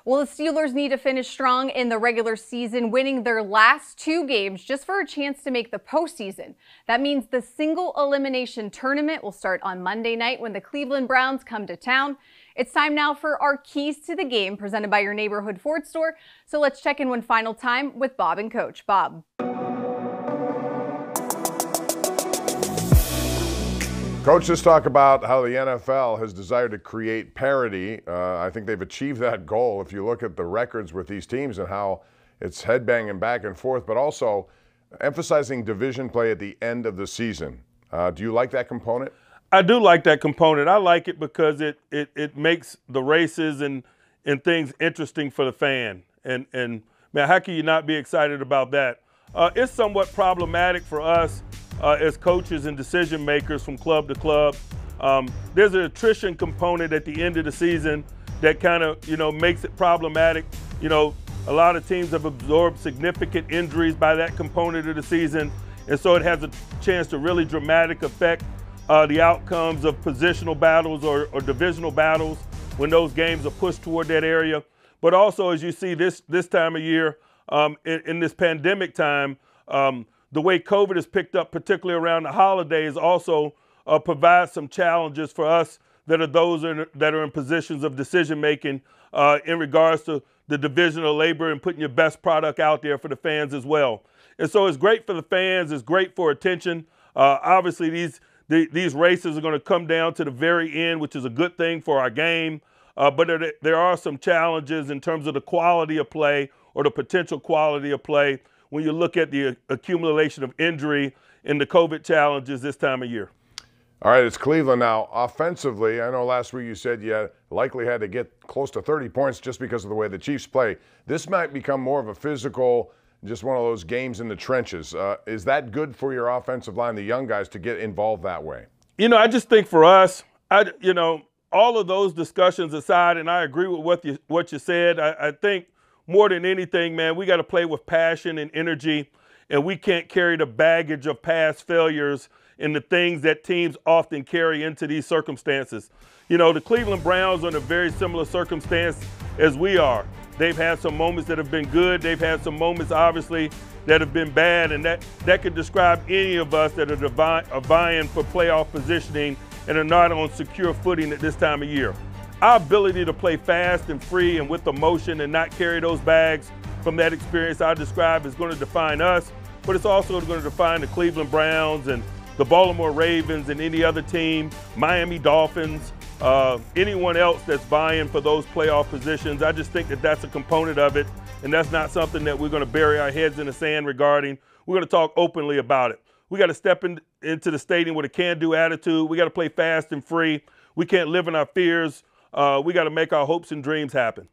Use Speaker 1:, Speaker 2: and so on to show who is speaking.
Speaker 1: Well, the Steelers need to finish strong in the regular season, winning their last 2 games just for a chance to make the postseason. That means the single elimination tournament will start on Monday night when the Cleveland Browns come to town. It's time now for our keys to the game presented by your neighborhood Ford store. So let's check in one final time with Bob and Coach. Bob.
Speaker 2: Coach, let's talk about how the NFL has desired to create parity. I think they've achieved that goal if you look at the records with these teams and how it's headbanging back and forth, but also emphasizing division play at the end of the season. Do you like that component?
Speaker 3: I do like that component. I like it because it makes the races and things interesting for the fan. And man, how can you not be excited about that? It's somewhat problematic for us as coaches and decision makers from club to club. There's an attrition component at the end of the season that kind of, makes it problematic. A lot of teams have absorbed significant injuries by that component of the season, and so it has a chance to really dramatic affect the outcomes of positional battles or divisional battles when those games are pushed toward that area. But also, as you see this time of year, in this pandemic time, the way COVID has picked up, particularly around the holidays, also provides some challenges for us that are in positions of decision making in regards to the division of labor and putting your best product out there for the fans as well. And so it's great for the fans. It's great for attention. Obviously, these races are going to come down to the very end, which is a good thing for our game. But there are some challenges in terms of the quality of play or the potential quality of play when you look at the accumulation of injury and the COVID challenges this time of year.
Speaker 2: All right, it's Cleveland now. Offensively, I know last week you said you likely had to get close to 30 points just because of the way the Chiefs play. This might become more of a physical, just one of those games in the trenches. Is that good for your offensive line, the young guys, to get involved that way? I just think for us, all of those discussions aside, and I agree with what you said, I think more than anything, man, we got to play with passion and energy, and we can't carry the baggage of past failures and the things that teams often carry into these circumstances. The Cleveland Browns are in a very similar circumstance as we are. They've had some moments that have been good. They've had some moments, obviously, that have been bad, and that could describe any of us that are vying for playoff positioning and are not on secure footing at this time of year. Our ability to play fast and free and with emotion and not carry those bags from that experience I described is going to define us, but it's also going to define the Cleveland Browns and the Baltimore Ravens and any other team, Miami Dolphins, anyone else that's vying for those playoff positions. I just think that that's a component of it, and that's not something that we're going to bury our heads in the sand regarding. We're going to talk openly about it. We got to step into the stadium with a can-do attitude. We got to play fast and free. We can't live in our fears. We got to make our hopes and dreams happen.